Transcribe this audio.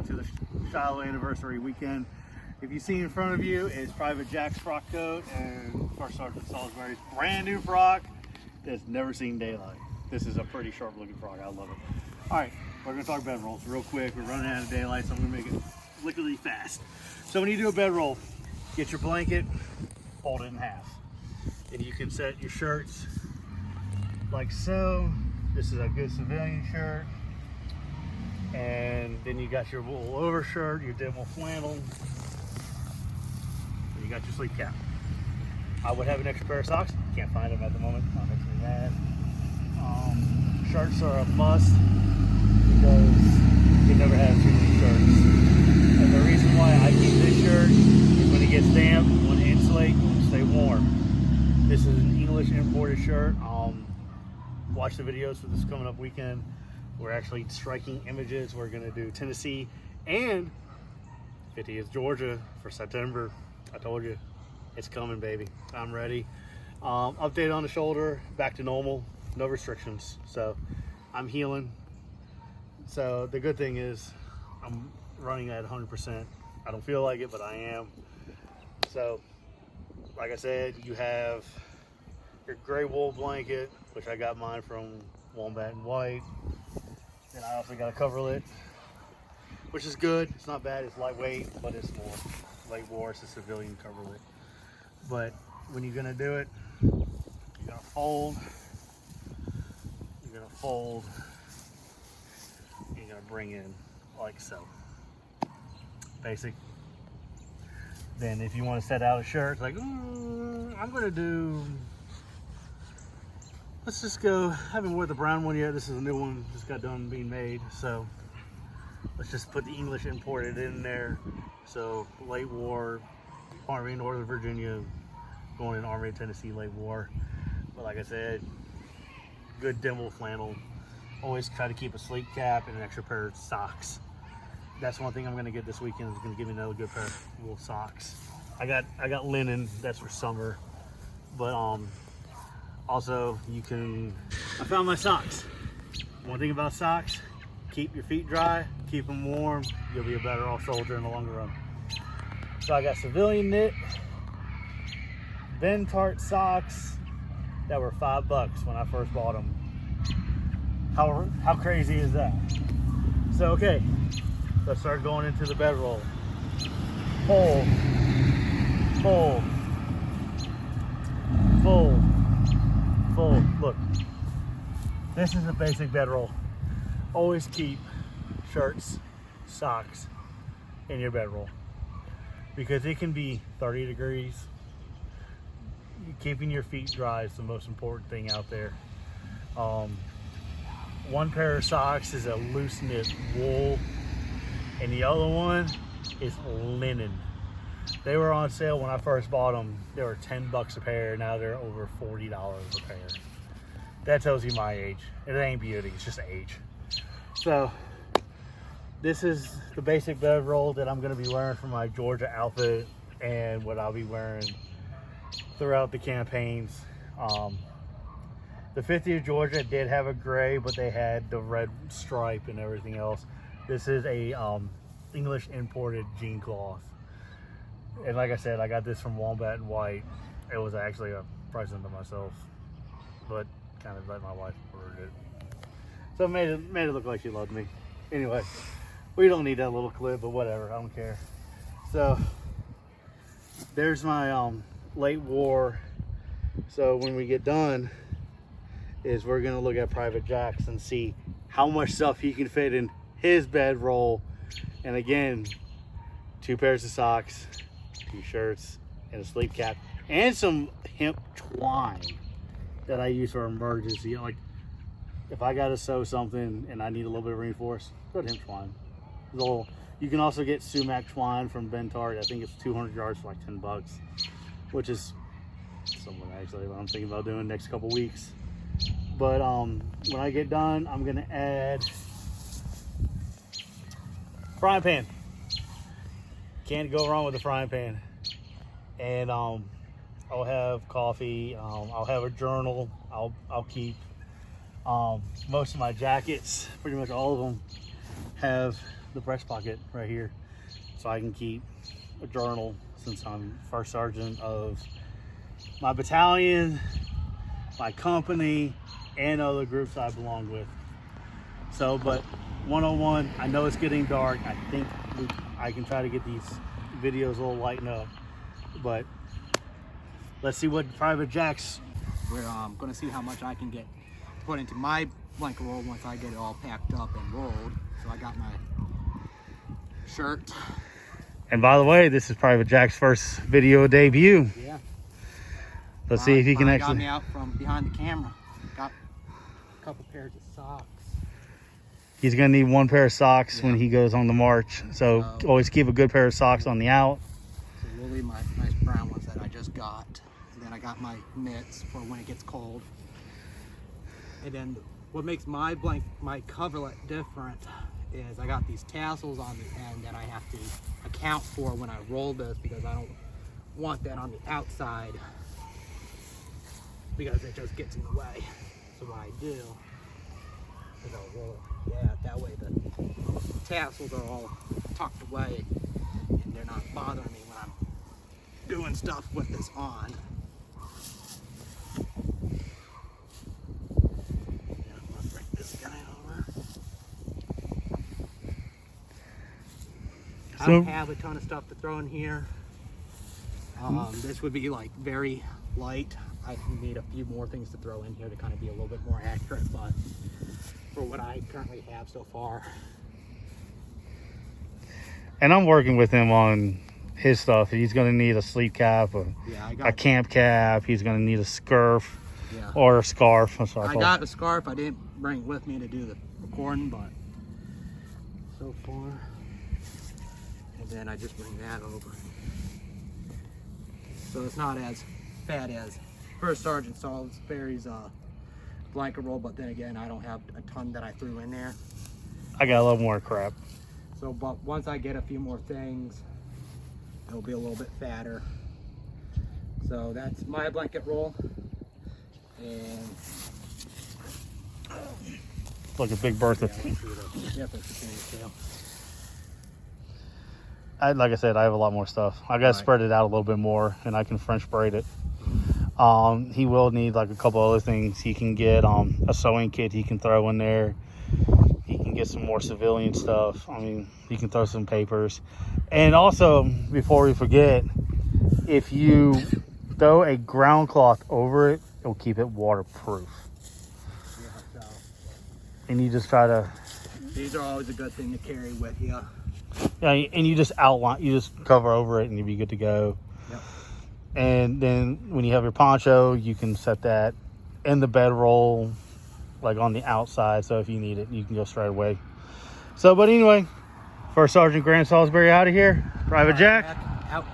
out to the Shiloh anniversary weekend. If you see in front of you is Private Jack's frock coat and First Sergeant Salisbury's brand new frock that's never seen daylight. This is a pretty sharp looking frock. I love it. All right, we're gonna talk bedrolls real quick. We're running out of daylight, so I'm gonna make it liquidly fast. So when you do a bedroll, get your blanket, fold it in half. And you can set your shirts like so. This is a good civilian shirt. And then you got your wool overshirt, your demo flannel, and you got your sleep cap. I would have an extra pair of socks. Can't find them at the moment. That makes me mad. Shirts are a must because you never have too many shirts. And the reason why I keep this shirt is when it gets damp, you want to insulate, you want to stay warm. This is an English imported shirt. Watch the videos for this coming up weekend. We're actually striking images. We're gonna do Tennessee and 50th Georgia for September. I told you, it's coming, baby. I'm ready. Update on the shoulder, back to normal, no restrictions. So I'm healing. So the good thing is I'm running at 100%. I don't feel like it, but I am. So like I said, you have your gray wool blanket, which I got mine from Wombat and White. Then I also got a coverlet, which is good. It's not bad. It's lightweight, but it's more light war. It's a civilian coverlet. But when you're gonna do it, you're gonna fold. You're gonna fold. You're gonna bring in like so. Basic. Then if you want to set out a shirt, like I'm gonna do. Let's just go. I haven't worn the brown one yet. This is a new one, just got done being made. So let's just put the English imported in there. So late war, Army, Northern Virginia, going in Army, Tennessee, late war. But like I said, good demo flannel. Always try to keep a sleep cap and an extra pair of socks. That's one thing I'm gonna get this weekend. Is gonna give me another good pair of wool socks. I got linen. That's for summer. But also, I found my socks. One thing about socks, keep your feet dry, keep them warm, you'll be a better off soldier in the longer run. So I got civilian knit, Ben Tart socks that were $5 when I first bought them. How crazy is that? So okay, let's start going into the bedroll. Fold, fold, fold. Fold. Look, this is a basic bedroll. Always keep shirts, socks in your bedroll because it can be 30 degrees. Keeping your feet dry is the most important thing out there. One pair of socks is a loose knit wool and the other one is linen. They were on sale when I first bought them. They were $10 a pair. Now they're over $40 a pair. That tells you my age. It ain't beauty, it's just age. So this is the basic bedroll that I'm gonna be wearing for my Georgia outfit and what I'll be wearing throughout the campaigns. The 50th Georgia did have a gray, but they had the red stripe and everything else. This is a English imported jean cloth. And like I said, I got this from Wombat and White. It was actually a present to myself, but kind of let my wife order it. So it made it look like she loved me. Anyway, we don't need that little clip, but whatever, I don't care. So there's my late war. So when we get done, is we're gonna look at Private Jack's and see how much stuff he can fit in his bedroll. And again, 2 pairs of socks, 2 shirts, and a sleep cap, and some hemp twine that I use for emergency. Like if I gotta sew something and I need a little bit of reinforce, go to hemp twine. You can also get sumac twine from Ben Tart. I think it's 200 yards for like $10, which is something actually what I'm thinking about doing next couple weeks. But when I get done, I'm gonna add frying pan. Can't go wrong with a frying pan. And I'll have coffee. I'll have a journal. I'll keep most of my jackets, pretty much all of them, have the breast pocket right here, so I can keep a journal since I'm first sergeant of my battalion, my company, and other groups I belong with. So, but 101, I know it's getting dark. I think I can try to get these videos a little lighten up, but let's see what Private Jack's. We're going to see how much I can get put into my blanket roll once I get it all packed up and rolled. So I got my shirt. And by the way, this is Private Jack's first video debut. Yeah. Let's see if he can got actually. me out from behind the camera. Got a couple pairs of socks. He's gonna need one pair of socks when he goes on the march. So always keep a good pair of socks on the out. So we'll leave my nice brown ones that I just got. And then I got my mitts for when it gets cold. And then what makes my coverlet different is I got these tassels on the end that I have to account for when I roll this, because I don't want that on the outside because it just gets in the way. So what I do is I'll roll it that way the tassels are all tucked away and they're not bothering me when I'm doing stuff with this on. I don't have a ton of stuff to throw in here. This would be like very light. I need a few more things to throw in here to kind of be a little bit more accurate, but for what I currently have so far. And I'm working with him on his stuff. He's going to need a sleep cap, a camp cap. He's going to need a scarf or a scarf. I got a scarf. I didn't bring it with me to do the recording, but so far. And then I just bring that over. So it's not as fat as First Sergeant Salisbury's blanket roll, but then again, I don't have a ton that I threw in there. I got a little more crap. So, but once I get a few more things, it'll be a little bit fatter. So that's my blanket roll. And it's like a big Bertha. Like I said, I have a lot more stuff. I got to spread it out a little bit more, and I can French braid it. He will need like a couple other things. He can get a sewing kit he can throw in there. He can get some more civilian stuff. I mean, he can throw some papers. And also, before we forget, if you throw a ground cloth over it, it'll keep it waterproof. Yeah, so and you just try to. These are always a good thing to carry with you. Yeah, and you just outline, you just cover over it, and you'll be good to go. Yep. And then when you have your poncho, you can set that in the bedroll, like on the outside. So if you need it, you can go straight away. So, but anyway, First Sergeant Grant Salisbury out of here. Private Jack. Out.